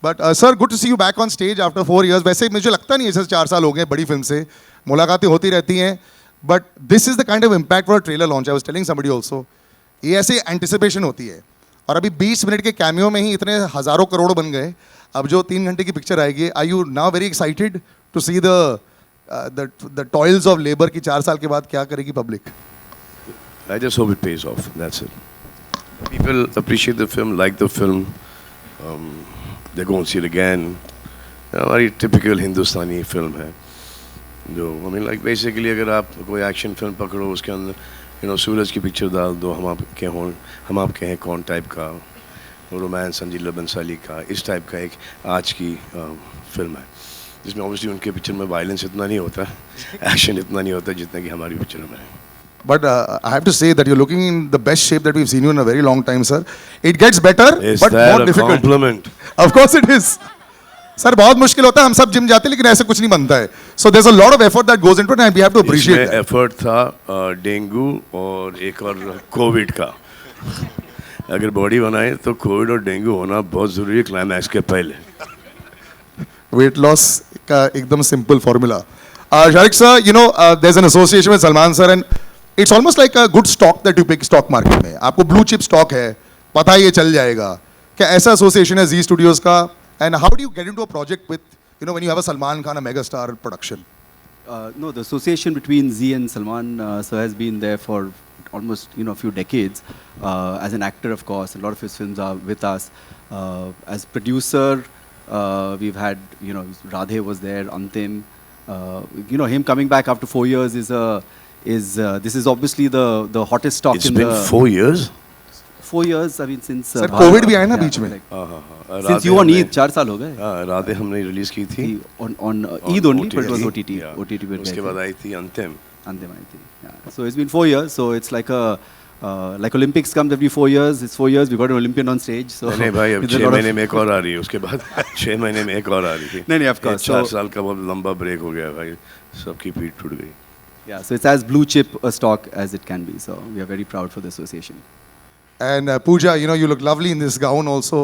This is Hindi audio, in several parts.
But sir good to see you back on stage after 4 years. वैसे मुझे लगता नहीं है जैसे 4 साल हो गए बड़ी फिल्म से, मुलाकातें होती रहती हैं, but this is the kind of impact for trailer launch. I was telling somebody also, ये ऐसे एंटिसिपेशन होती है. और अभी 20 मिनट के कैमियो में ही इतने हज़ारों करोड़ बन गए. अब जो 3 घंटे की पिक्चर आएगी, are you now very excited to see the toils of labour की 4 साल के बाद क्या करेगी पब्लिक? I just hope it pays off. That's it. People appreciate the film, like the film. They go and see it again. हमारी typical हिंदुस्तानी फिल्म है जो I mean like basically अगर आप कोई एक्शन फिल्म पकड़ो उसके अंदर सूरज की पिक्चर डाल दो, हम आपके हैं कौन टाइप का, रोमांस संजीला बंसाली का, इस टाइप का एक आज की फिल्म है जिसमें ऑब्वियसली उनके पिक्चर में वायलेंस इतना नहीं होता, एक्शन इतना नहीं होता जितना कि हमारी पिक्चर में है. But I have to say that you're looking in the best shape that we've seen you in a very long time, sir. It gets better, Is but that more a difficult. compliment? Of course it is. Sir बहुत मुश्किल होता है, हम सब जिम जाते हैं लेकिन ऐसे कुछ नहीं बनता है. So there's a lot of effort that goes into it and we have to appreciate इसमें that. एफर्ट था डेंगू और एक और कोविड का. अगर बॉडी बनाए तो कोविड और डेंगू होना बहुत ज़रूरी है क्लाइमैक्स के पहले. Weight loss का एकदम simple formula. Sharik sir, you know there's an association with Salman sir and it's almost like a good stock that you pick stock market में. आपको blue chip stock है, पता है ये चल जाएगा. क्या ऐसा association है Zee Studios का? And how do you get into a project with, when you have a Salman Khan, a megastar production? No, the association between Zee and Salman sir has been there for almost a few decades. As an actor, of course, a lot of his films are with us. As producer, we've had Radhe was there, Antim. Him coming back after 4 years this is obviously the hottest stock It's in been the 4 years. 4 years. I mean since Sir, COVID भी आया ना बीच में. Since you on Eid 4 साल हो गए. राधे हमने रिलीज की थी on Eid only, but it was OTT. Yeah. OTT पे उसके बाद आई थी अंतिम. Andem आई थी. Yeah. So it's been 4 years. So it's like like Olympics comes every 4 years. It's 4 years. We got an Olympian on stage. So नहीं भाई अब 6 महीने में एक और आ रही है, उसके बाद 6 महीने में एक और आ रही थी. नहीं, of course. 4 साल का बहुत लंबा ब्रेक हो गया भाई, सबकी पीठ टूट गई. Yeah, so it's as blue chip a stock as it can be. So we are very proud for the association. And Pooja, you look lovely in this gown also.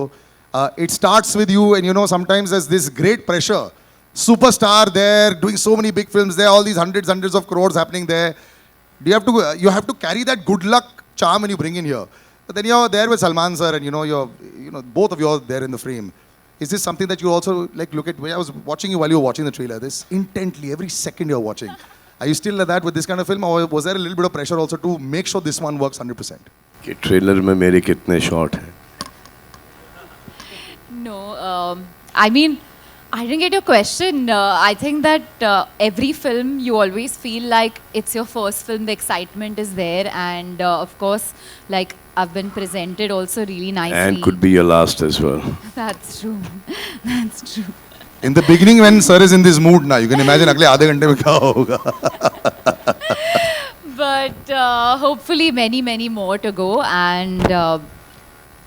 It starts with you and sometimes there's this great pressure. Superstar there, doing so many big films there, all these hundreds of crores happening there. You have to carry that good luck charm when you bring in here. But then you're there with Salman sir and you're both of you are there in the frame. Is this something that you also like look at? I was watching you while you were watching the trailer. This intently, every second you're watching. Are you still like that with this kind of film, or was there a little bit of pressure also to make sure this one works 100%? कि ट्रेलर में मेरे कितने शॉट हैं? No, I mean, I didn't get your question. I think that every film you always feel like it's your first film. The excitement is there, and of course, like I've been presented also really nicely. And could be your last as well. That's true. That's true. In the beginning, when sir is in this mood, now you can imagine अगले आधे घंटे में क्या होगा. But hopefully many more to go, and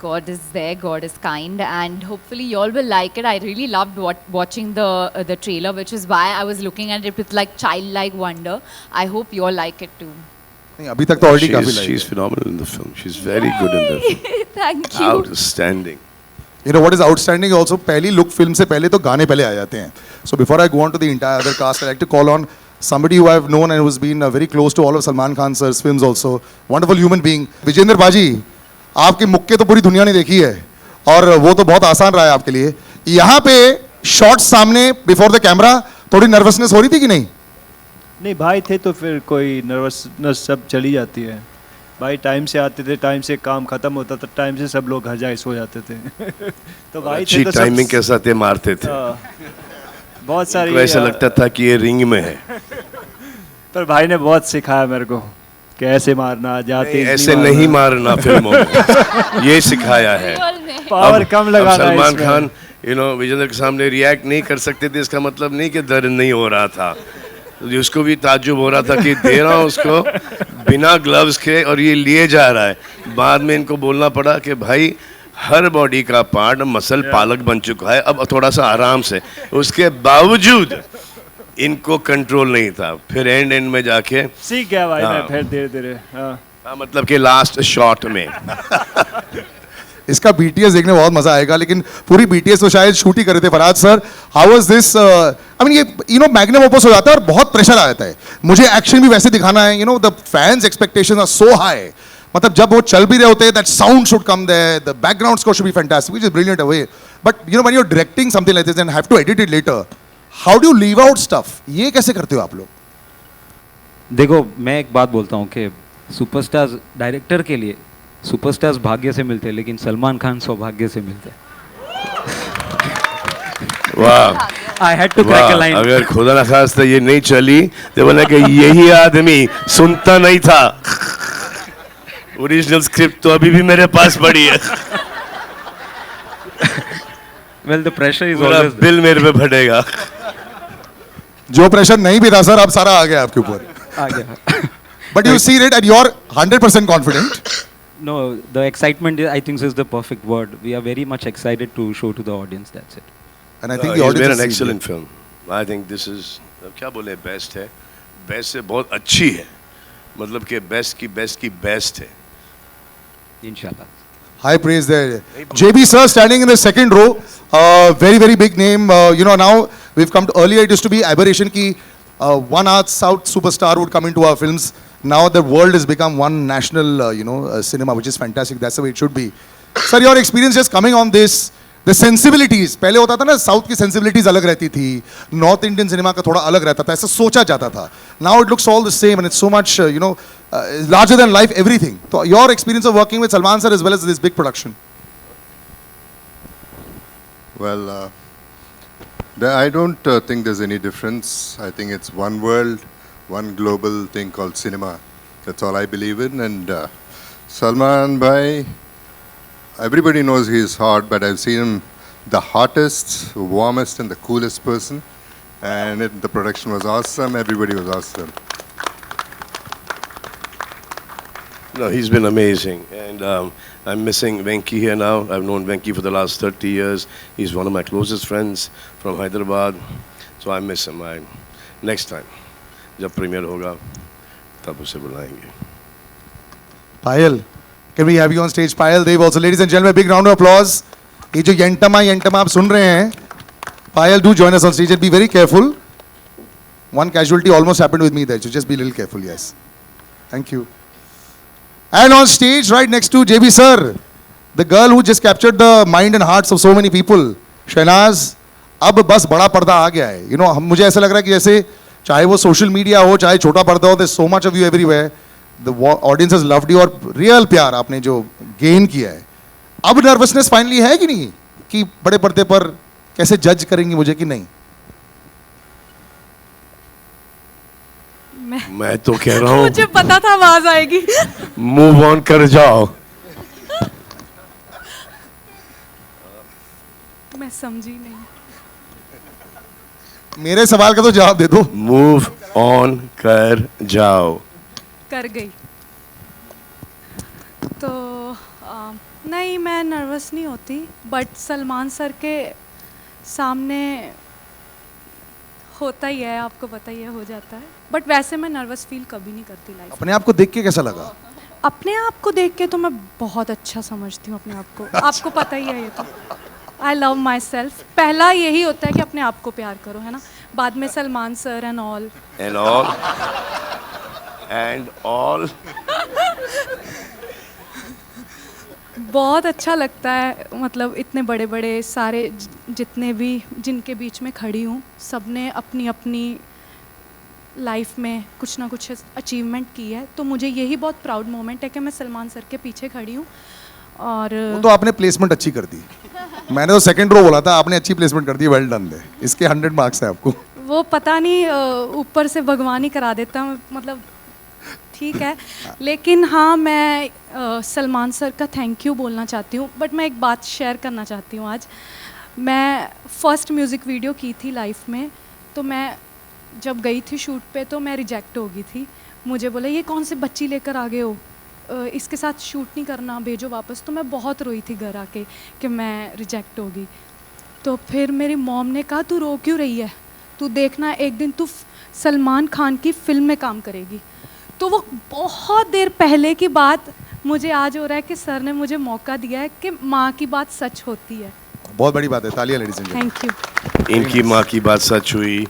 God is there, God is kind, and hopefully you all will like it. I really loved watching the trailer, which is why I was looking at it with like childlike wonder. I hope you all like it too. नहीं अभी तक तो already काफी like She's phenomenal in the film. She's very good in the film. Thank you. Outstanding. What is outstanding also, पहली look film से पहले तो गाने पहले आ जाते हैं. So before I go on to the entire other cast, I like to call on somebody who I've known and who's been very close to all of Salman Khan sir's films also. Wonderful human being. Vijendra बाजी, आपके मुक्के तो पूरी दुनिया ने देखी है और वो तो बहुत आसान रहा है आपके लिए. यहाँ पे शॉट्स सामने बिफोर द कैमरा थोड़ी नर्वसनेस हो रही थी कि नहीं? नहीं भाई थे तो फिर कोई नर्वसनेस सब चली जाती है भाई. टाइम से आते थे, टाइम से काम खत्म होता था, टाइम से सब लोग घर जाके सो जाते थे. तो भाई अच्छी थे तो टाइमिंग के साथ ये मारते थे. बहुत सारी ऐसा लगता था कि ये रिंग में है. पर भाई ने बहुत सिखाया मेरे को कि ऐसे मारना, जाते ऐसे नहीं मारना फिल्मों में, ये सिखाया है. Real में. पावर कम लगाना. सलमान खान विजेंद्र के सामने रिएक्ट नहीं कर सकते थे, इसका मतलब नहीं कि दर्द नहीं हो रहा था. उसको भी ताज्जुब हो रहा था कि दे रहा हूँ उसको बिना ग्लव्स के और ये लिए जा रहा है. बाद में इनको बोलना पड़ा कि भाई हर बॉडी का पार्ट मसल पालक बन चुका है, अब थोड़ा सा आराम से. उसके बावजूद इनको कंट्रोल नहीं था. फिर एंड में जाके सीख गया भाई मैं फिर धीरे धीरे. मतलब कि लास्ट शॉट में. इसका BTS देखने में बहुत मजा आएगा, लेकिन पूरी BTS तो शायद शूट ही कर रहे थे। Farhad sir, how was this? I mean ये मैग्नम ओपस हो जाता है और बहुत प्रेशर आ जाता है, मुझे एक्शन भी वैसे दिखाना है, the fans expectations are so high. मतलब जब वो चल भी रहे होते हैं, that sound should come there, the background score should be fantastic, which is brilliant away, but when you are directing something like this and have to edit it later, how do you leave out stuff? ये कैसे करते हो आप लोग? देखो, मैं एक बात बोलता हूँ कि सुपरस्टार्स डायरेक्टर के लिए सुपरस्टार्स भाग्य से मिलते हैं, लेकिन सलमान खान सौभाग्य से मिलते हैं। वाह, I had to crack a line. अगर खुदा ना खास्ता ये नहीं चली तो बोला कि यही आदमी सुनता नहीं था। ओरिजिनल स्क्रिप्ट तो अभी भी मेरे पास पड़ी है। वेल, द प्रेशर इज पूरा ऑलवेज बिल मेरे पे फटेगा। जो प्रेशर नहीं भी था सर, अब सारा आ गया आपके ऊपर, आ गया। But you see it and you are 100% confident. No, the excitement I think is the perfect word. We are very much excited to show to the audience. That's it. And I think the It's audience been has an seen excellent it. film. I think this is क्या बोले, बेस्ट है, बेस्ट से बहुत अच्छी है, मतलब कि बेस्ट की बेस्ट है। Inshallah. High praise there. JB sir standing in the second row, very very big name. Now we've come to, earlier it used to be aberration ki one Arts South superstar would come into our films. Now the world has become one national cinema, which is fantastic. That's the way it should be. Sir, your experience just coming on this, the sensibilities, पहले होता था ना साउथ की sensibilities अलग रहती थी, नॉर्थ इंडियन सिनेमा का थोड़ा अलग रहता था, ऐसा सोचा जाता था. Now it looks all the same and it's so much larger than life everything. So your experience of working with Salman sir as well as this big production. Well, I don't think there's any difference. I think it's one world, one global thing called cinema. That's all I believe in. And Salman Bhai, everybody knows he's hot, but I've seen him the hottest, warmest, and the coolest person. And the production was awesome. Everybody was awesome. No, he's been amazing, and I'm missing Venki here now. I've known Venki for the last 30 years. He's one of my closest friends from Hyderabad, so I miss him. Next time, जब premiere होगा, तब उसे बुलाएंगे. Payal, can we have you on stage? Payal Dev also. Ladies and gentlemen, big round of applause. ये जो यंटमा आप सुन रहे हैं, Payal, do join us on stage and be very careful. One casualty almost happened with me there, so just be a little careful, yes. Thank you. And on stage, right next to JB sir, the girl who just captured the mind and hearts of so many people, Shehnaz, अब बस बड़ा पर्दा आ गया है. हम मुझे ऐसा लग रहा है कि जैसे चाहे वो सोशल मीडिया हो, चाहे छोटा पर्दा हो, there's so much of you everywhere. The audience has loved you और रियल प्यार आपने जो गेन किया है. अब नर्वसनेस फाइनली है कि नहीं, कि बड़े पर्दे पर कैसे जज करेंगी मुझे कि नहीं? मैं तो कह रहा हूँ मुझे पता था आवाज आएगी. मूव ऑन कर जाओ. मैं समझी नहीं. मेरे सवाल का तो जवाब दे दो. मूव ऑन कर जाओ. कर गई. तो नहीं, मैं नर्वस नहीं होती, बट सलमान सर के सामने होता ही है, आपको पता ही है, हो जाता है. बट वैसे मैं नर्वस फील कभी नहीं करती लाइफ. अपने आप को देख के कैसा लगा? अपने आप को देख के तो मैं बहुत अच्छा समझती हूँ अपने आप को. आपको पता ही है ये तो. I love my self. पहला यही होता है कि अपने आप को प्यार करो, है ना. बाद में Salman sir and all. And all बहुत अच्छा लगता है. मतलब इतने बड़े बड़े सारे जितने भी जिनके बीच में खड़ी हूँ, सबने अपनी अपनी लाइफ में कुछ ना कुछ अचीवमेंट की है. तो मुझे यही बहुत प्राउड मोमेंट है कि मैं सलमान सर के पीछे खड़ी हूँ. और वो तो आपने प्लेसमेंट अच्छी कर दी. मैंने तो सेकंड रो बोला था, आपने अच्छी प्लेसमेंट कर दी. Well done they. इसके 100 मार्क्स हैं आपको. वो पता नहीं ऊपर से भगवान ही करा देता. मतलब ठीक है. लेकिन हाँ, मैं सलमान सर का थैंक यू बोलना चाहती हूँ. बट मैं एक बात शेयर करना चाहती हूँ आज. मैं फर्स्ट म्यूज़िक वीडियो की थी लाइफ में. तो मैं जब गई थी शूट पे तो मैं रिजेक्ट हो गई थी. मुझे बोला ये कौन से बच्ची लेकर आ गए हो, इसके साथ शूट नहीं करना, भेजो वापस. तो मैं बहुत रोई थी घर आके कि मैं रिजेक्ट हो गई. तो फिर मेरी मॉम ने कहा तू रो क्यों रही है, तू देखना एक दिन तू सलमान खान की फ़िल्म में काम करेगी. तो वो बहुत देर पहले की बात मुझे आज हो रहा है कि सर ने मुझे मौका दिया है कि माँ की बात सच होती है. बहुत बड़ी बात है, तालियां ladies and gentleman. Thank you. इनकी माँ की बात सच हुई,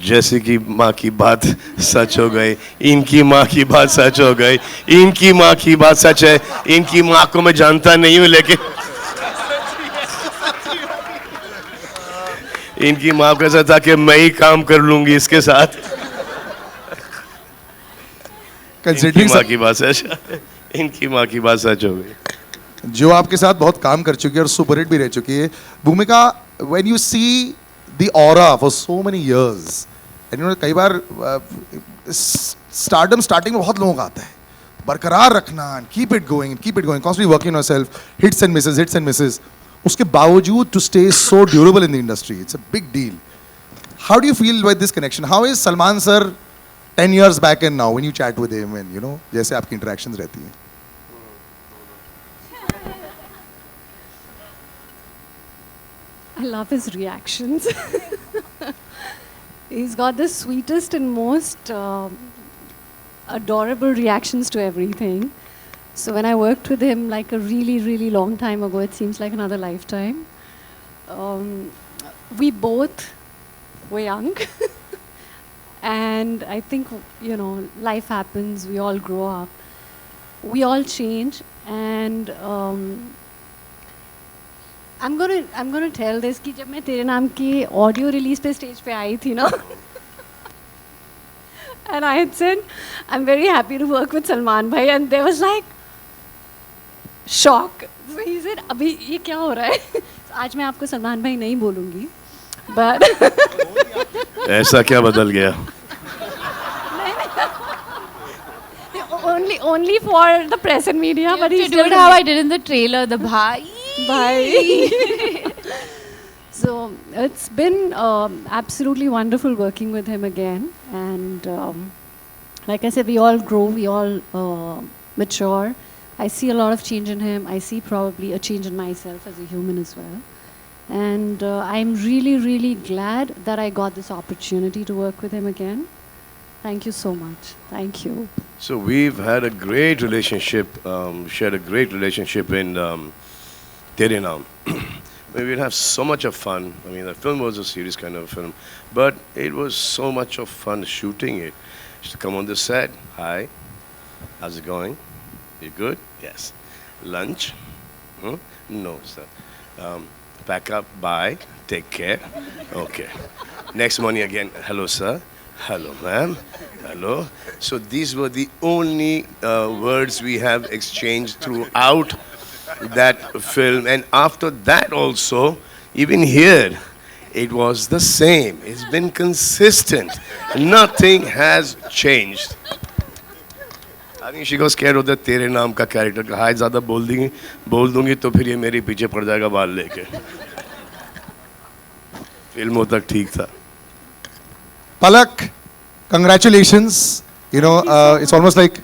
जैसे कि माँ की बात सच हो गई, इनकी माँ की बात सच हो गई, इनकी माँ की बात सच है. इनकी माँ को मैं जानता नहीं हूँ, लेकिन इनकी माँ को ऐसा था कि मैं ही काम कर लूंगी इसके साथ. इनकी कंसिडरिंग माँ की बात सच, इनकी माँ की बात सच हो गई. जो आपके साथ बहुत काम कर चुकी है और सुपरहिट भी रह चुकी है. भूमिका, when you see the aura for so many years and you know, कई बार स्टारडम स्टार्टिंग में बहुत लोगों का आता है, बरकरार रखना, keep it going, constantly working on yourself, hits and misses. उसके बावजूद to stay so durable in the industry, it's a big deal. How do you feel with this connection? How is Salman sir 10 years back and now when you chat with him and you know, जैसे आपकी interactions रहती हैं? I love his reactions. He's got the sweetest and most adorable reactions to everything. So when I worked with him like a really, really long time ago, it seems like another lifetime. We both were young. And I think, you know, life happens, we all grow up, we all change, and I'm gonna tell this कि जब मैं तेरे नाम की audio release पे stage पे आई थी ना, and I had said, I'm very happy to work with Salman bhai, and there was like shock. So he said, अभी ये क्या हो रहा है? आज मैं आपको सलमान भाई नहीं बोलूँगी, but ऐसा क्या बदल गया? only for the press and media, but You he's have to do it how I did in the trailer, the bhai. Bye. So it's been absolutely wonderful working with him again, and like I said, we all grow, we all mature. I see a lot of change in him. I see probably a change in myself as a human as well. And I'm really, really glad that I got this opportunity to work with him again. Thank you so much. Thank you. So we've had a great relationship, shared a great relationship in Tere Naam. We'd have so much of fun. I mean, the film was a serious kind of film, but it was so much of fun shooting it. Used to come on the set. Hi, how's it going? You good? Yes. Lunch? Hmm? No, sir. Pack up. Bye. Take care. Okay. Next morning again. Hello, sir. Hello, ma'am. Hello. So these were the only words we have exchanged throughout that film. And after that also, even here, it was the same. It's been consistent. Nothing has changed. I think she got scared of the तेरे नाम का character. हाय ज़्यादा बोल दूंगी तो फिर ये मेरे पीछे पड़ जाएगा बाल लेके. फिल्मों तक ठीक था. Palak, congratulations. You know, it's almost like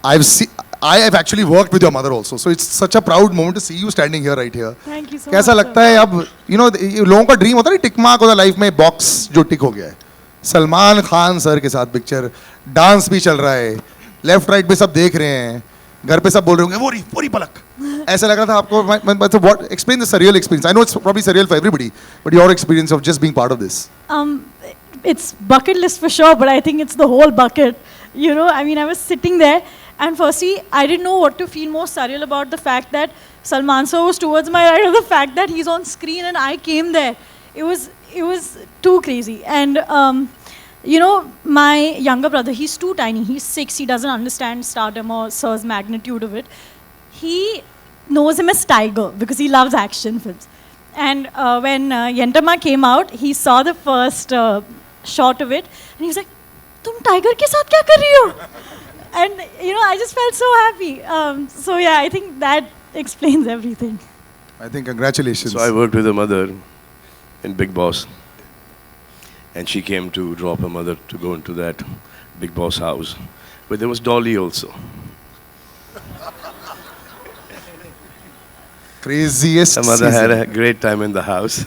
I have actually worked with your mother also. So it's such a proud moment to see you standing here right here. Thank you so कैसा much, लगता है अब, you know, लोगों का ड्रीम होता है ना, टिक मार्क होता है लाइफ में, बॉक्स जो टिक हो गया है. सलमान खान सर के साथ पिक्चर, डांस भी चल रहा है, लेफ्ट राइट पे सब देख रहे हैं, घर पे सब बोल रहे होंगे वो रही पलक. ऐसा लग रहा था आपको. What explain the surreal experience? I know it's probably surreal for everybody, but your experience of just being part of this. It's bucket list for sure, but I think it's the whole bucket. You know, I mean, I was sitting there, and firstly, I didn't know what to feel more surreal about, the fact that Salman sir was towards my right, or the fact that he's on screen and I came there. It was too crazy. And you know, my younger brother, he's too tiny. He's 6. He doesn't understand stardom or sir's magnitude of it. He knows him as Tiger because he loves action films. And when Yentama came out, he saw the first shot of it, and he was like, "Tum Tiger ke saath kya kar rahi ho?" And you know, I just felt so happy. So yeah, I think that explains everything. I think congratulations. So I worked with her mother in Big Boss. And she came to drop her mother to go into that Big Boss house. But there was Dolly also. Craziest Her mother season. had a great time in the house.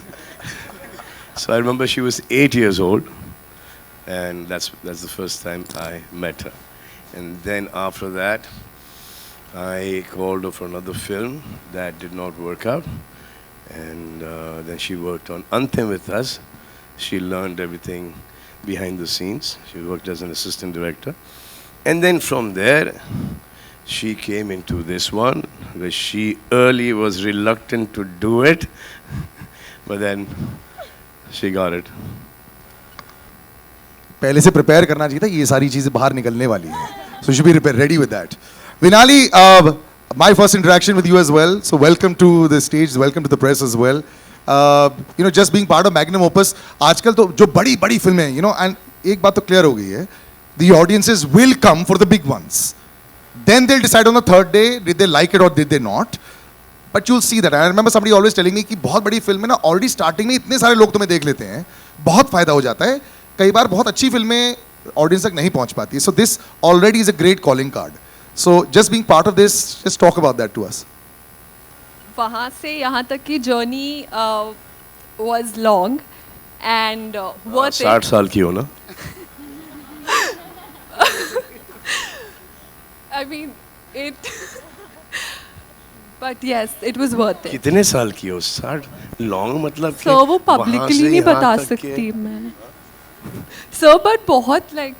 So I remember she was 8 years old. And that's the first time I met her. And then after that, I called her for another film that did not work out, and then she worked on Anthem with us. She learned everything behind the scenes. She worked as an assistant director, and then from there, she came into this one, where she early was reluctant to do it, but then she got it. पहले से प्रिपेयर करना चाहिए था कि ये सारी चीजें बाहर निकलने वाली हैं. So you should be ready with that. Vinali, my first interaction with you as well. So welcome to the stage, welcome to the press as well. You know, just being part of Magnum Opus. आजकल तो जो बड़ी फिल्में, you know, and एक बात तो clear हो गई है. The audiences will come for the big ones. Then they'll decide on the third day, did they like it or did they not. But you'll see that. I remember somebody always telling me कि बहुत बड़ी फिल्म में ना already starting में इतने सारे लोग तुम्हें देख लेते हैं, बहुत फायदा हो जाता है. कई बार बहुत अच्छी फिल्में ऑडियंस तक नहीं पहुंच पाती. So this already is a great calling card. So just being part of this, just talk about that to us. वहाँ से यहाँ तक की journey was long and worth it. 60 साल की हो ना? I mean it. But yes, it was worth it. कितने साल की हो? 60 लॉन्ग मतलब कि So वो वहाँ publicly से नहीं यहाँ बता तक के- सकती मैं. So but बहुत like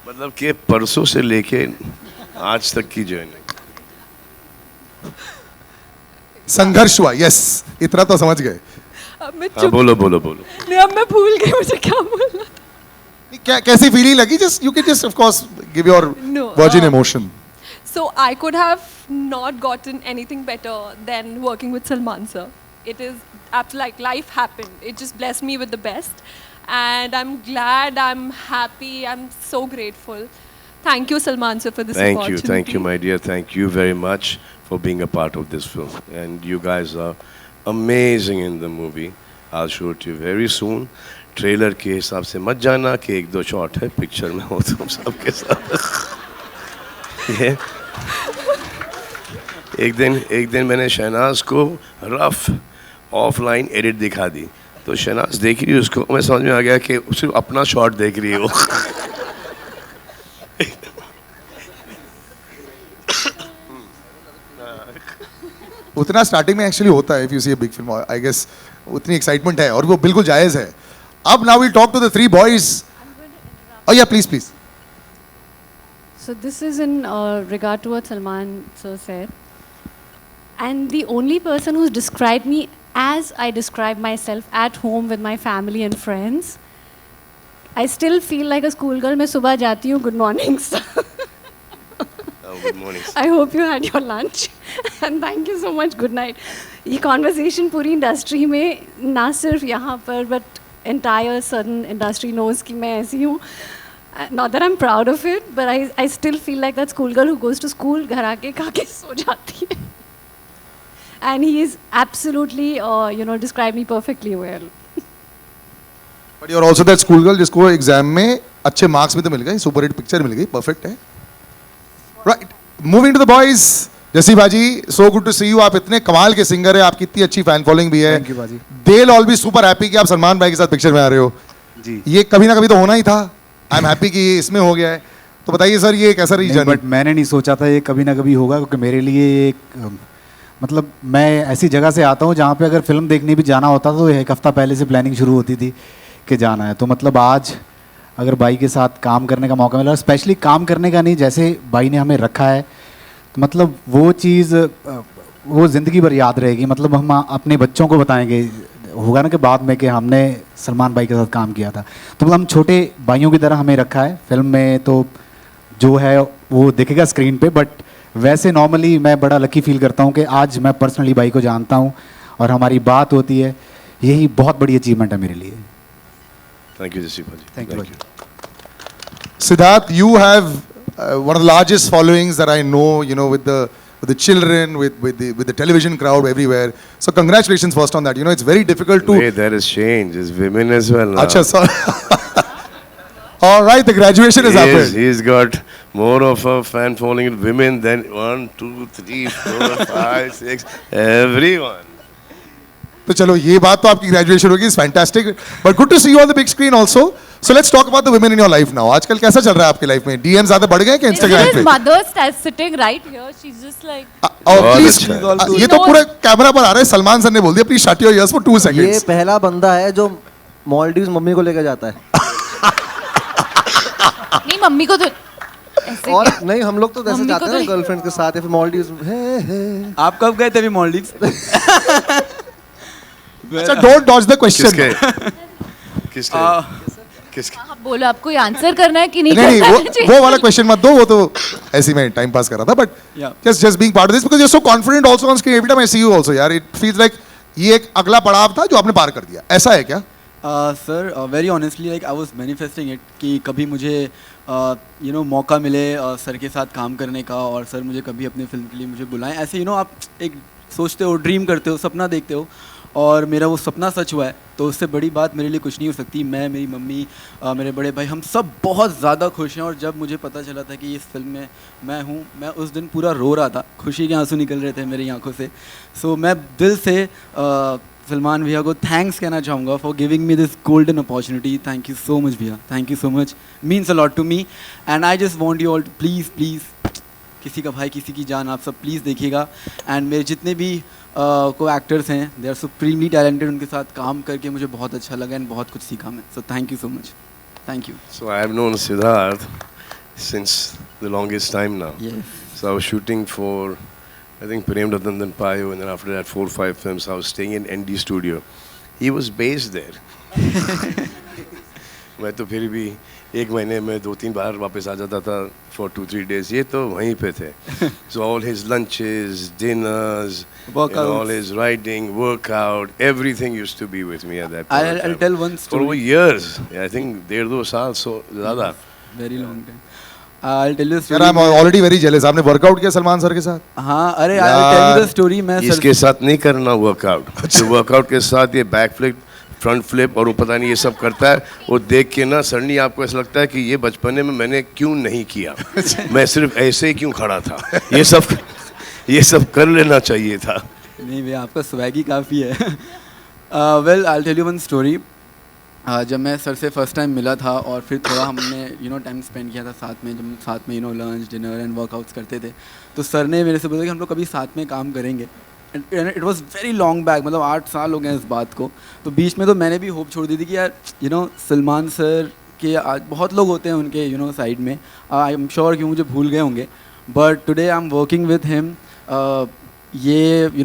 मतलब कि परसों से लेके आज तक की जर्नी. संघर्ष हुआ. यस, इतना तो समझ गए. अब मैं हाँ चुप. बोलो बोलो बोलो. नहीं, अब मैं भूल गई मुझे क्या बोलना था. क्या कैसी फीलिंग लगी? Just you can just of course give your No, virgin emotion. So I could have not gotten anything better than working with Salman sir. It is like life happened. It just blessed me with the best. And I'm glad, I'm happy, I'm so grateful. Thank you, Salman sir, for this opportunity. Thank you, my dear. Thank you very much for being a part of this film. And you guys are amazing in the movie. I'll show it to you very soon. Trailer के हिसाब से मत जाना कि एक दो शॉट है, पिक्चर में हो तुम सबके साथ. ये एक दिन मैंने शहनाज को रफ ऑफलाइन एडिट दिखा दी, तो शहनाज देख रही उसको, मैं समझ में आ गया कि सिर्फ अपना शॉट देख रही है वो. उतना स्टार्टिंग में एक्चुअली होता है. If you see a big film, I guess उतनी एक्साइटमेंट है और वो बिल्कुल जायज़ है. अब now will talk to the three boys. Oh yeah please please. So this is in regard to what Salman sir said. And the only person who's described me as I describe myself at home with my family and friends, I still feel like a schoolgirl. मैं सुबह जाती हूँ, good morning sir. Good morning. I hope you had your lunch and thank you so much. Good night. ये conversation पूरी इंडस्ट्री में, ना सिर्फ यहाँ पर, but entire certain industry knows कि मैं ऐसी हूँ. Not that I'm proud of it, but I still feel like that schoolgirl who goes to school, घर आके खा के सो जाती है. And he is absolutely, described me perfectly well. But you are also that school girl जिसको एग्जाम में अच्छे मार्क्स भी तो मिल गए, सुपर हिट पिक्चर मिल गई, परफेक्ट है. Right, moving to the boys. Jassi Baji, so good to see you. आप इतने कमाल के सिंगर है, आपकी इतनी अच्छी फैन फॉलोइंग भी है. थैंक यू बाजी. They will all be super happy कि आप सलमान भाई के साथ पिक्चर में आ रहे हो. जी, ये कभी ना कभी तो होना ही था. आई एम हैप्पी कि ये इसमें हो गया है. तो बताइए सर, ये कैसा रही जर्नी? बट मैंने नहीं सोचा था ये कभी ना कभी होगा, क्योंकि मेरे लिए एक मतलब मैं ऐसी जगह से आता हूँ जहाँ पे अगर फिल्म देखने भी जाना होता तो एक हफ्ता पहले से प्लानिंग शुरू होती थी कि जाना है. तो मतलब आज अगर भाई के साथ काम करने का मौका मिला, स्पेशली काम करने का नहीं, जैसे भाई ने हमें रखा है, तो मतलब वो चीज़ वो ज़िंदगी भर याद रहेगी. मतलब हम अपने बच्चों को बताएंगे, होगा ना कि बाद में कि हमने सलमान भाई के साथ काम किया था. तो मतलब हम छोटे भाइयों की तरह हमें रखा है फिल्म में. तो जो है वो दिखेगा स्क्रीन पे, बट वैसे नॉर्मली मैं बड़ा लकी फील करता हूँ कि आज मैं पर्सनली भाई को जानता हूँ और हमारी बात होती है. यही बहुत बड़ी अचीवमेंट है मेरे लिए. थैंक यू जसी भाजी. Thank you. Siddharth, you have one of the largest followings that I know, with the children, with the television crowd everywhere. So congratulations first on that. It's very difficult to... Wait, there is change. There's women as well now. Acha, sorry. All right, the graduation has happened. He's got more of a fan following with women than 1, 2, 3, 4, 5, 6, everyone. तो चलो ये बात तो आपकी ग्रेजुएशन होगी, is fantastic. But good to see you on the big screen also. So let's talk about the women in your life now. आजकल कैसा चल रहा है आपकी लाइफ में? DM ज्यादा बढ़ गए कि Instagram His पे? mother sitting right here. She's just like. और बहुत प्लीज अच्छा है। ये तो पूरे कैमरा पर आ रहा है. सलमान सर ने बोल दिया please shut your ears for 2 ये seconds. पहला बंदा है जो मालदीव्स मम्मी को लेकर जाता है। नहीं मम्मी को तो ऐसे और क्या? नहीं, हम लोग तो ऐसे मम्मी जाते को हैं तो ना गर्लफ्रेंड के साथ या फिर मालदीव्स। आप कब गए थे अभी मालदीव्स? अच्छा डोंट डॉज द किसके क्वेश्चन. किसके किसके आप बोलो आपको ये आंसर करना है कि नहीं नहीं करना नहीं वो वाला क्वेश्चन मत दो. वो तो ऐसे ही मैं टाइम पास कर रहा था. But Yeah. Just being part of this because you are so confident also on screen. Every time I see you also यार इट फील्स लाइक ये एक अगला पड़ाव था जो आपने पार कर दिया. ऐसा है क्या? Sir very honestly like I was manifesting it कि कभी मुझे मौका मिले सर के साथ काम करने का, और सर मुझे कभी अपनी फिल्म के लिए मुझे बुलाएं. ऐसे आप एक सोचते हो, ड्रीम करते हो, सपना देखते हो, और मेरा वो सपना सच हुआ है. तो उससे बड़ी बात मेरे लिए कुछ नहीं हो सकती. मैं, मेरी मम्मी, मेरे बड़े भाई, हम सब बहुत ज़्यादा खुश हैं. और जब मुझे पता चला था कि इस फिल्म में मैं हूँ, मैं उस दिन पूरा रो रहा था. खुशी के आंसू निकल रहे थे मेरी आंखों से. सो मैं दिल से सलमान भैया को थैंक्स कहना चाहूँगा for giving me this golden opportunity. Thank you so much भैया, thank you so much. Means a lot to me. And I just want you all please please, किसी का भाई किसी की जान, आप सब प्लीज़ देखिएगा. एंड मेरे जितने भी को एक्टर्स हैं, दे आर सुप्रीमली टैलेंटेड. उनके साथ काम करके मुझे बहुत अच्छा लगा एंड बहुत कुछ सीखा मैं. So thank you so much. Thank you. So I have known Siddharth since the longest time now. Yes. So I was shooting for, I think, Prem Ratan then Payo, and then after that 4-5 films. I was staying in ND studio. He was based there. मैं तो फिर भी एक महीने में 2-3 बार वापस आ जाता था for 2-3 days. ये तो वहीं पे थे. So all his lunches, dinners, Workouts. all his writing, workout, everything used to be with me at that point. I'll tell one For story. over years. I think 1.5-2 साल so ज़्यादा. Very long time. I'll tell you a यार story. I am already very jealous. आपने वर्कआउट किया सलमान सर के साथ? हाँ, अरे I'll tell you the story. मैं इसके साथ नहीं करना वर्कआउट. तो वर्कआउट के साथ ये बैक फ्लिप, फ्रंट फ्लिप और वो पता नहीं ये सब करता है. वो देख के ना सडनली आपको ऐसा लगता है कि ये बचपने में मैंने क्यों नहीं किया. मैं सिर्फ ऐसे ही क्यों खड़ा था. ये सब कर लेना चाहिए था. नहीं भैया, आपका स्वैग ही काफ़ी है. Well I tell you one story. जब मैं सर से फर्स्ट टाइम मिला था और फिर थोड़ा हमने टाइम स्पेंड किया था साथ में, जब साथ में लंच, डिनर एंड वर्कआउट्स करते थे, तो सर ने मेरे से बोला कि हम लोग कभी साथ में काम करेंगे. It was very long back, मतलब 8 साल हो गए इस बात को. तो बीच में तो मैंने भी होप छोड़ दी थी कि यार सलमान सर के आज बहुत लोग होते हैं उनके साइड में. आई एम श्योर कि मुझे भूल गए होंगे, but today I am working with him. ये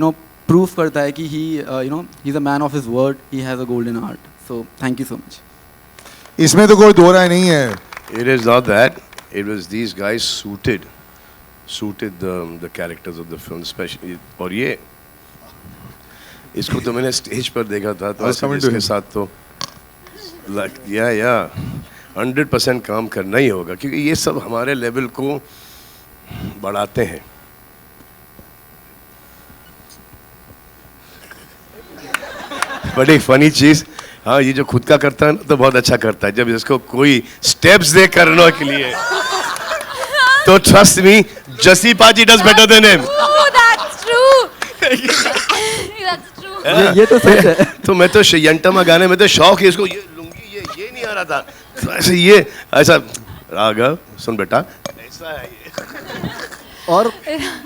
प्रूफ करता है कि he is a man of his word. He has a golden heart. So thank you so much. इसमें तो कोई दो राय नहीं है. It is not that. It was these guys suited the characters of the film, especially. और ये इसको तो मैंने स्टेज पर देखा था, तो ऐसे इसके साथ तो like yeah 100% काम करना ही होगा, क्योंकि ये सब हमारे लेवल को बढ़ाते हैं. बड़ी फनी चीज, हाँ, ये जो खुद का करता है ना तो बहुत अच्छा करता है. जब इसको कोई स्टेप्स दे करने के लिए तो ट्रस्ट मी, जसी पाजी does better than him. That's true. That's true. ये तो सच है. तो मैं तो यंटमा गाने में तो शौक है इसको, ये लुंगी ये नहीं आ रहा था, तो ऐसे ये ऐसा राघव सुन बेटा ऐसा है ये. और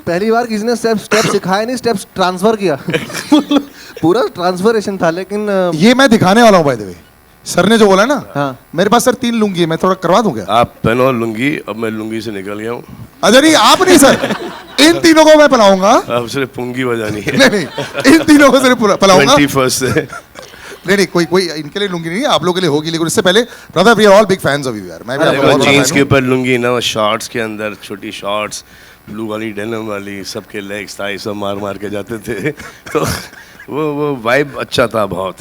पहली बार किसी ने स्टेप सिखाया नहीं, स्टेप्स ट्रांसफर किया. पूरा ट्रांसफरेशन था. लेकिन ये मैं दिखाने वाला हूँ बाय द वे. सर ने जो बोला ना, हाँ. मेरे पास सर 3 लुंगी है, मैं थोड़ा करवा दूं क्या? आप पहनो लुंगी. अब मैं लुंगी से निकल गया हूँ. अच्छा नहीं, आप नहीं सर, इन तीनों को मैं पलाऊंगा. अब सिर्फ पुंगी बजानी है. नहीं, इन तीनों को सिर्फ पलाऊंगा. 21st से नहीं कोई इनके लिए लुंगी नहीं है, आप लोगों के लिए होगी. लेकिन इससे पहले brother we are all big fans of you यार. मैं भी आपका बहुत बड़ा जीन्स fan के हूं. ऊपर लुंगी ना, शॉर्ट्स के अंदर छोटी शॉर्ट्स, ब्लू वाली डेनिम वाली, सबके लेग्स थाई सब मार के जाते थे. तो वो वाइब अच्छा था बहुत.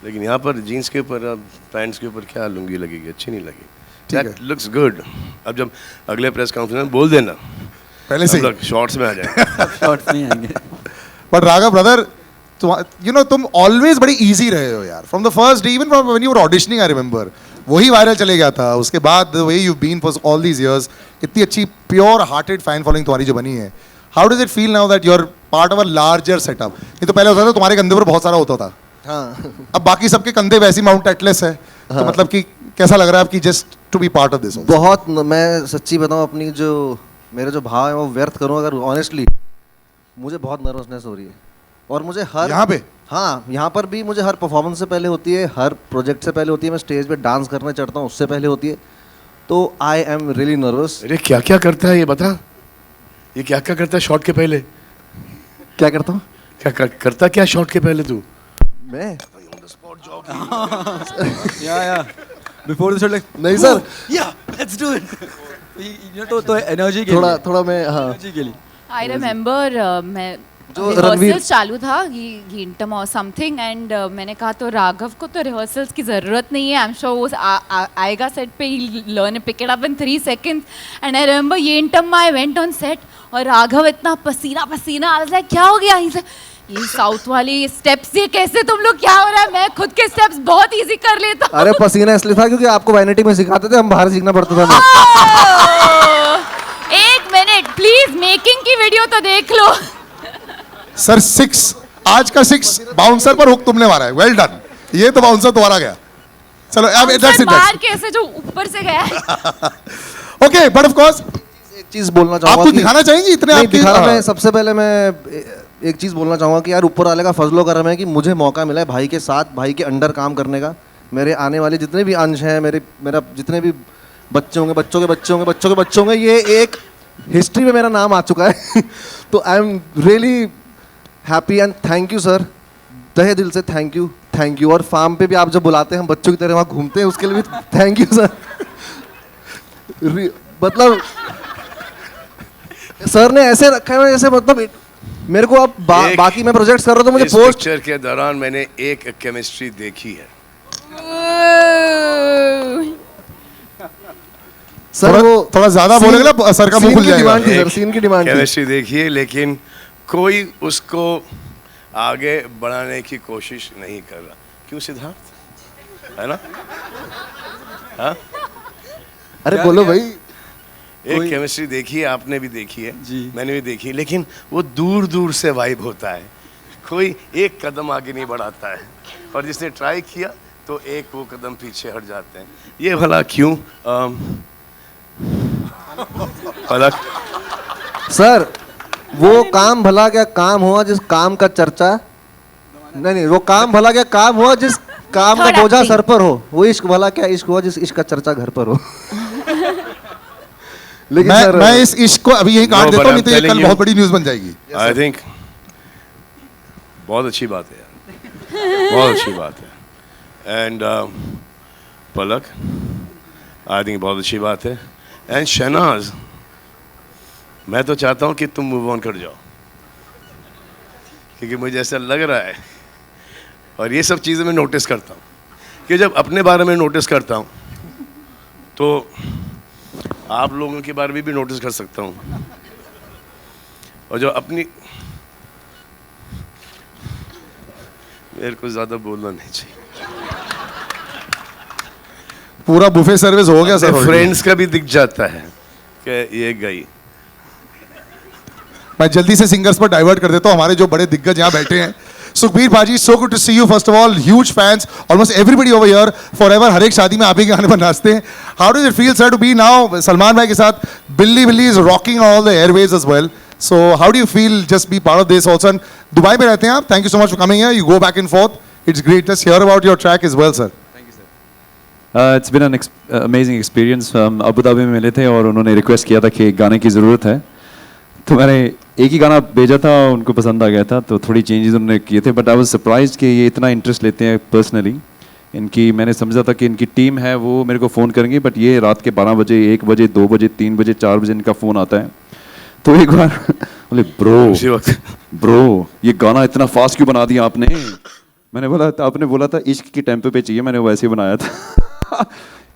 लेकिन यहाँ पर जीन्स के ऊपर, पैंट्स के ऊपर क्या लुंगी लगेगी, अच्छी नहीं लगी. That looks good. अब जब अगले प्रेस कॉन्फ्रेंस में बोल देना पहले से शॉर्ट्स में आ जाए. शॉर्ट्स नहीं आएंगे. बट राघव ब्रदर, तुम ऑलवेज बड़ी इजी रहे हो यार. From the first day, even from when you were auditioning, I remember वही वायरल चले गया था. उसके बाद the way you been for all these years, इतनी अच्छी प्योर हार्टेड फैन फॉलोइंग तुम्हारी जो बनी है. How does it feel now that you are part of a larger setup? नहीं तो पहले होता था तुम्हारे कंधे पर बहुत सारा होता था. हाँ. अब बाकी सबके कंधे वैसी माउंट एटलस है. तो मतलब कि कैसा लग रहा है आपकी just to be part of this? बहुत मैं सच्ची बताऊं, अपनी जो मेरे जो भाव है वो व्यर्थ करूं अगर ऑनेस्टली, मुझे बहुत नर्वसनेस हो रही है। और मुझे हर यहाँ पे, हाँ यहाँ पर भी मुझे हर परफॉर्मेंस से पहले होती है, हर प्रोजेक्ट से पहले होती है, मैं स्टेज पे डांस करने चढ़ता हूँ उससे पहले होती है। तो आई एम रियली नर्वस। अरे क्या क्या करता है ये बता, ये क्या क्या करता है शॉट के पहले? क्या करता हूँ? करता क्या शॉट के पहले तू? मैं या बिफोर द शॉट लाइक नहीं सर, या लेट्स डू इट। ये तो एनर्जी के थोड़ा लिए, थोड़ा मैं हाँ एनर्जी के लिए। I remember मैं जो रणवीर रिहर्सल्स चालू था घिंटम और समथिंग एंड मैंने कहा तो राघव को तो रिहर्सल्स की ज़रूरत नहीं है, आई एम श्योर वो आएगा सेट पे, ही learn pick it up in 3 seconds and I remember घिंटम I went on set और राघव इतना पसीना पसीना, आई वाज लाइक क्या हो गया? ये साउथ वाली स्टेप्स ये कैसे तुम लोग, क्या हो रहा है? मैं खुद के स्टेप्स बहुत इजी कर लेता हूं। अरे पसीना इसलिए था क्योंकि आपको वैनिटी में सिखाते थे, हम बाहर सीखना पड़ता था। एक मिनट प्लीज, मेकिंग की वीडियो तो देख लो। सर 6, आज का 6 बाउंसर पर हुक तुमने मारा है, वेल डन। ये तो बाउंसर तुम्हारा गया। चलो अब दैट्स इट। मार के ऐसे जो ऊपर से गया है। ओके, बट ऑफ कोर्स एक चीज बोलना आप चाहूंगा कुछ दिखाना चाहेंगे इतने नहीं, आपके? दिखाना मैं सबसे पहले मैं एक चीज बोलना चाहूंगा कि यार ऊपर वाले का फजलो करम है कि मुझे मौका मिला है भाई के साथ, भाई के अंडर काम करने का। मेरे आने वाले जितने भी अंश हैं, मेरा जितने भी बच्चे होंगे, बच्चों के बच्चे होंगे, बच्चों के बच्चे होंगे, ये एक हिस्ट्री में मेरा नाम आ चुका है। तो I am really happy and thank you sir, तहे दिल से थैंक यू। और फार्म पे भी आप जब बुलाते हैं, हम बच्चों की तरह वहाँ घूमते हैं, उसके लिए भी थैंक यू सर। मतलब सर ने ऐसे रखा है जैसे मतलब मेरे को अब बाकी मैं प्रोजेक्ट्स कर रहा हूँ तो मुझे इस पोस्ट पिक्चर के दौरान मैंने एक केमिस्ट्री देखी है। सर वो थोड़ा ज्यादा बोलेगा ना सर का मुंह खुल जाएगा। डिमांड थी सर, सीन की डिमांड थी। केमिस्ट्री देखी है, लेकिन कोई उसको आगे बढ़ाने की कोशिश नहीं कर रहा। क्यों सिद्धार्थ, है ना? हाँ? अरे बोलो भाई। एक केमिस्ट्री देखी है, आपने भी देखी है जी, मैंने भी देखी है, लेकिन वो दूर दूर से वाइब होता है, कोई एक कदम आगे नहीं बढ़ाता है, और जिसने ट्राई किया तो एक वो कदम पीछे हट जाते हैं। ये भला क्यों? भला सर वो काम भला क्या काम हुआ जिस काम का चर्चा, नहीं वो काम भला क्या काम हुआ जिस काम का बोझा सर पर हो, वो इश्क भला क्या इश्क हुआ जिस इश्क का चर्चा घर पर हो। लेकिन मैं इस इश्क को अभी यही काट देता हूँ, नहीं तो ये कल बहुत बड़ी न्यूज़ बन जाएगी। आई थिंक बहुत अच्छी बात है यार, बहुत अच्छी बात है। एंड पलक, आई थिंक बहुत अच्छी बात है। एंड शहनाज, मैं तो चाहता हूँ कि तुम मूव ऑन कर जाओ, क्योंकि मुझे ऐसा लग रहा है, और ये सब चीज़ें मैं नोटिस करता हूँ कि जब अपने बारे में नोटिस करता हूँ तो आप लोगों के बारे में भी नोटिस कर सकता हूँ, और जो अपनी, मेरे को ज़्यादा बोलना नहीं चाहिए। पूरा बुफे सर्विस हो गया सर। फ्रेंड्स का भी दिख जाता है कि ये गई। मैं जल्दी से सिंगर्स पर डाइवर्ट कर देता हूँ, हमारे जो बड़े दिग्गज यहाँ बैठे हैं। सुखबीर भाजी, so good to see you. First of all, huge fans. Almost everybody over here, forever. हर एक शादी में आप ही के गाने पर नाचते हैं. How does it feel, sir, to be now Salman भाई के साथ? Billy is rocking all the airwaves as well. So how do you feel just be part of this also? And Dubai में रहते हैं आप. Thank you so much for coming here. You go back and forth. It's great. Let's hear about your track as well, sir. It's been an amazing experience. Abu Dhabi में मिले थे और उन्होंने रिक्वेस्ट किया था कि गाने की ज़रूरत है, तो मैंने एक ही गाना भेजा था, उनको पसंद आ गया था, तो थोड़ी चेंजेस उन्होंने किए थे। बट आई वाज सरप्राइज्ड कि ये इतना इंटरेस्ट लेते हैं पर्सनली इनकी। मैंने समझा था कि इनकी टीम है वो मेरे को फ़ोन करेंगे, बट ये रात के 12 बजे, 1 बजे, 2 बजे, 3 बजे, 4 बजे इनका फ़ोन आता है। तो एक बार बोले ब्रो ये गाना इतना फास्ट क्यों बना दिया आपने? मैंने बोला था, आपने बोला था इश्क की टेम्पो पे चाहिए, मैंने वैसे ही बनाया था।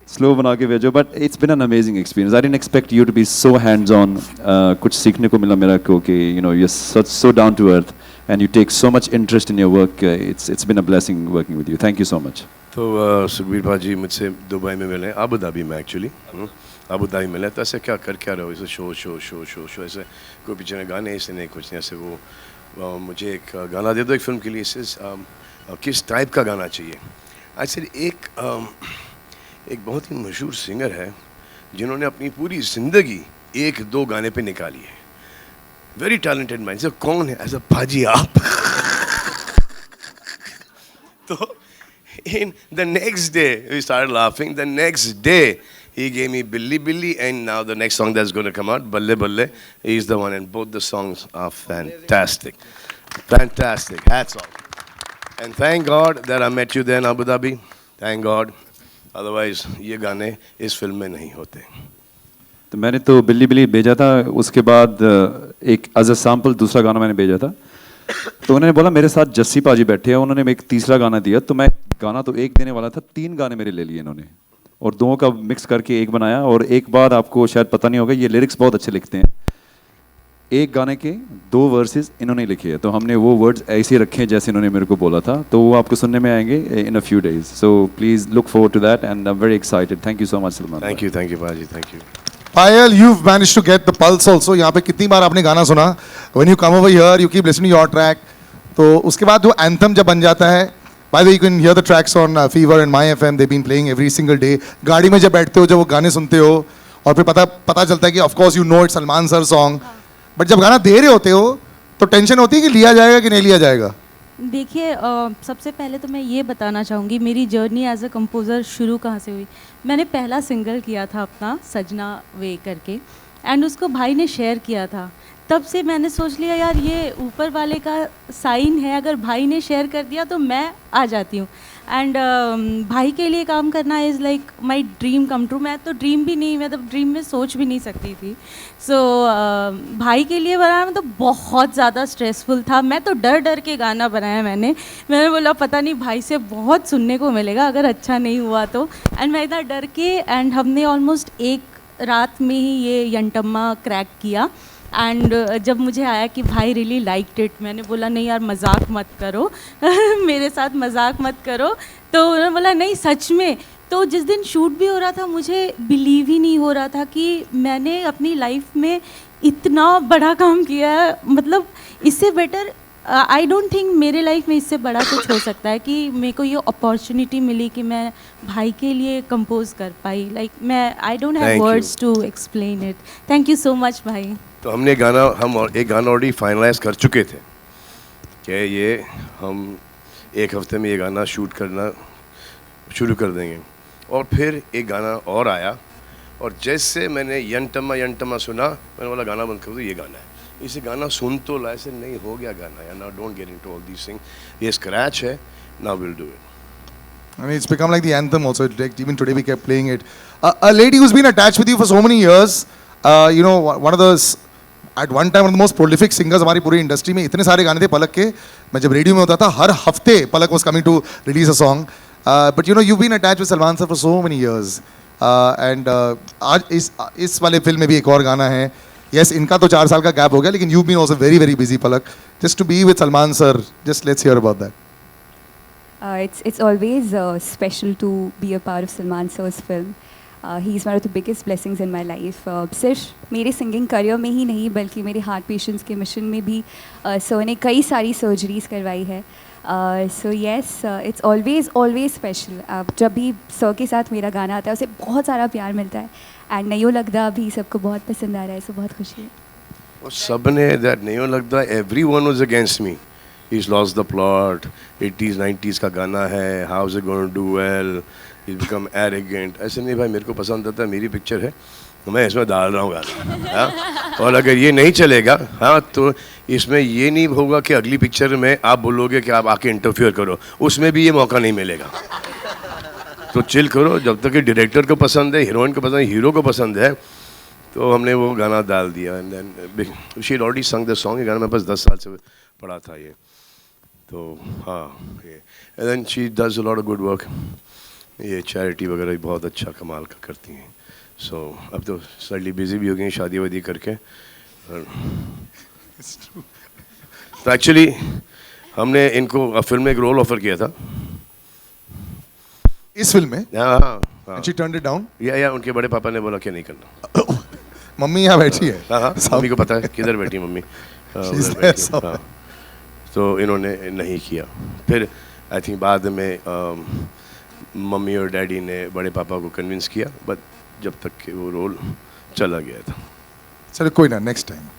स्लो बना के भेजो। But it's been an amazing experience. I didn't expect you to be so hands on. कुछ सीखने को मिला मेरा को कि you know you are so down to earth and you take so much interest in your work. It's been a blessing working with you. Thank you so much. तो सुखबीर भाजी मुझसे दुबई में मिले, अबू धाबी में एक्चुअली, अबू धाबी मिले। तो ऐसे क्या कर क्या रहे हो? ऐसे शो ऐसे कोई पीछे में गाने ऐसे नहीं कुछ नहीं, ऐसे वो मुझे एक गाना दे दो एक फिल्म के लिए, किस टाइप का गाना चाहिए? ऐसे एक बहुत ही मशहूर सिंगर है जिन्होंने अपनी पूरी ज़िंदगी 1-2 गाने पे निकाली है. Very talented man. सर कौन है? ऐसा पाजी आप. तो in the next day we started laughing. The next day he gave me Billy Billy, and now the next song that's going to come out, Balle Balle, is the one, and both the songs are fantastic. Fantastic. Hats off. And thank God that I met you there in Abu Dhabi. Thank God. Otherwise ये गाने इस फिल्म में नहीं होते. तो मैंने तो बिल्ली बिल्ली भेजा था, उसके बाद एक एज अ सैम्पल दूसरा गाना मैंने भेजा था. तो उन्होंने बोला मेरे साथ जस्सी पाजी बैठे हैं, उन्होंने एक तीसरा गाना दिया. तो मैं गाना तो एक देने वाला था, 3 गाने मेरे ले लिए इन्होंने और 2 का मिक्स करके एक बनाया. और एक बात आपको शायद पता नहीं होगा, ये लिरिक्स बहुत अच्छे लिखते हैं. एक गाने के 2 वर्सेस इन्होंने लिखे हैं, तो हमने वो वर्ड्स ऐसे रखे हैं जैसे इन्होंने मेरे को बोला था. तो वो आपको सुनने में आएंगे in a few days. So please look forward to that and I am very excited. Thank you so much Salman. Thank you पाजी. Thank you. Payal, you've managed to get the pulse also. यहाँ पे कितनी बार आपने गाना सुना? When you come over here, you keep listening to your track. तो उसके बाद वो anthem जब बन जाता है, by the way, you can hear the tracks on Fever and My FM. They've been playing every single day. गाड़ी में जब बैठते हो, जब वो गाने सुनते हो, और फिर पता चलता है कि of course you know it's Salman sir song. But जब गाना दे रहे होते हो, तो टेंशन होती है कि लिया जाएगा कि नहीं लिया जाएगा. देखिए सबसे पहले तो मैं ये बताना चाहूँगी मेरी जर्नी एज अ कंपोज़र शुरू कहाँ से हुई. मैंने पहला सिंगल किया था अपना सजना वे करके, एंड उसको भाई ने शेयर किया था. तब से मैंने सोच लिया यार ये ऊपर वाले का साइन है, अगर भाई ने शेयर कर दिया तो मैं आ जाती हूँ. एंड भाई के लिए काम करना is like my dream come true. मैं तो ड्रीम भी नहीं, मैं तो ड्रीम में सोच भी नहीं सकती थी. सो भाई के लिए बनाना तो बहुत ज़्यादा स्ट्रेसफुल था. मैं तो डर के गाना बनाया. मैंने बोला पता नहीं भाई से बहुत सुनने को मिलेगा अगर अच्छा नहीं हुआ तो. एंड मैं इतना डर के, एंड हमने ऑलमोस्ट एक रात में ही ये यंटम्मा क्रैक किया. एंड जब मुझे आया कि भाई रियली लाइक्ड इट, मैंने बोला नहीं यार मजाक मत करो मेरे साथ मजाक मत करो. तो उन्होंने बोला नहीं सच में. तो जिस दिन शूट भी हो रहा था मुझे बिलीव ही नहीं हो रहा था कि मैंने अपनी लाइफ में इतना बड़ा काम किया है. मतलब इससे बेटर आई डोंट थिंक मेरे लाइफ में इससे बड़ा कुछ हो सकता है कि मेरे को ये अपॉर्चुनिटी मिली कि मैं भाई के लिए कंपोज कर पाई. लाइक मैं I don't have words to explain it. Thank you so much भाई. तो हम एक गाना ऑलरेडी फाइनलाइज कर चुके थे कि ये हम 1 हफ्ते में ये गाना शूट करना शुरू कर देंगे. और फिर एक गाना और आया, और जैसे मैंने यंटमा सुना, मैंने बोला गाना बंद कर दो, ये गाना है. इसे गाना सुन तो ला, ऐसे नहीं हो गया गाना. Yeah now don't get into all these things. ये स्क्रैच है, now will do it. I mean, it's become like the anthem also. Like, even today we kept playing it. A lady who's been attached with you for so many years, you know, one of the at one time one of the most prolific singers हमारी पूरी इंडस्ट्री में. इतने सारे गाने थे पलक के. मैं जब रेडियो में होता था हर हफ्ते पलक was coming to release a song. But you know you've been attached with Salman sir for so many years. And आज इस वाले फिल्म में भी एक और गाना है. Yes, इनका तो 4 साल का गैप हो गया, लेकिन you've been also very very busy Palak. Just to be with Salman sir, just let's hear about that. It's always special to be a part of Salman sir's film. He's one of the biggest blessings in my life. सिर्फ मेरे सिंगिंग करियर में ही नहीं बल्कि मेरे हार्ट पेशेंट्स के मिशन में भी सर ने कई सारी सर्जरीज करवाई है. So yes it's always special. जब भी सर के साथ मेरा गाना आता है उसे बहुत सारा प्यार मिलता है. एंड नयो लगदा भी सबको बहुत पसंद आ रहा है. सो बहुत खुशी है. और सब ने दैट नयो लगदा, everyone was against me. He's lost the plot. 80s 90s का गाना है. How is it going to do well? He's become arrogant. ऐसे नहीं भाई, मेरे को पसंद आता है, मेरी पिक्चर है, मैं इसमें डाल रहा हूँ गाना. हाँ? और अगर ये नहीं चलेगा, हाँ, तो इसमें ये नहीं होगा कि अगली पिक्चर में आप बोलोगे कि आप आके इंटरफियर करो, उसमें भी ये मौका नहीं मिलेगा. तो चिल करो. जब तक कि डायरेक्टर को पसंद है, हीरोइन को पसंद है, हीरो को पसंद है, तो हमने वो गाना डाल दिया. एंड देन शी ऑलरेडी संग द सॉन्ग. ये गाना मेरे पास 10 साल से पड़ा था ये. तो हाँ, ये and then she does a lot of good work. ये चैरिटी वगैरह भी बहुत अच्छा कमाल का करती हैं. सो अब तो सडनली बिजी भी हो गई शादी वादी करके. तो एक्चुअली हमने इनको फिल्म में एक रोल ऑफर किया था. इस फिल्म में? हाँ. And she turned it down? या उनके बड़े पापा ने बोला कि नहीं करना. मम्मी यहाँ बैठी है. हाँ, मम्मी को पता है किधर बैठी मम्मी. हाँ, तो इन्होंने नहीं किया. फिर आई थिंक बाद में मम्मी और डैडी ने बड़े पापा को कन्विंस किया, बट जब तक कि वो रोल चला गया था. Sir, koi na, next time.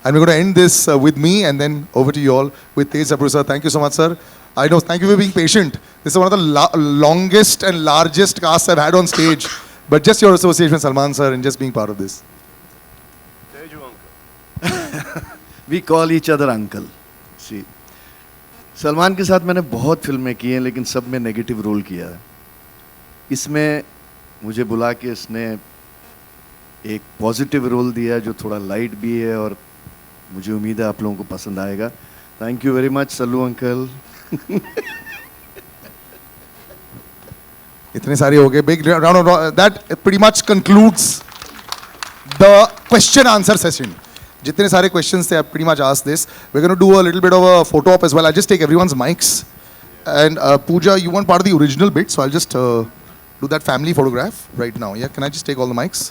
And we're going to end this with me and then over to you all with Tej Sapru sir. Thank you so much, sir. I know, thank you for being patient. This is one of the longest and largest casts I've had on stage. But just your association with Salman sir and just being part of this. We call each other uncle. See, Salman के साथ मैंने बहुत फिल्में की हैं, लेकिन सब में नेगेटिव रोल किया है. इसमें मुझे बुला के इसने एक पॉजिटिव रोल दिया जो थोड़ा लाइट भी है, और मुझे उम्मीद है आप लोगों को पसंद आएगा. Thank you very much Sallu uncle. इतने सारे हो गए. Big round of that pretty much concludes the question answer session. जितने सारे questions थे, I pretty much asked this. We're going to do a little bit of a photo op as well. I'll just take everyone's mics. And Pooja, you weren't part of the original bit, so I'll just do that family photograph right now. Yeah, can I just take all the mics?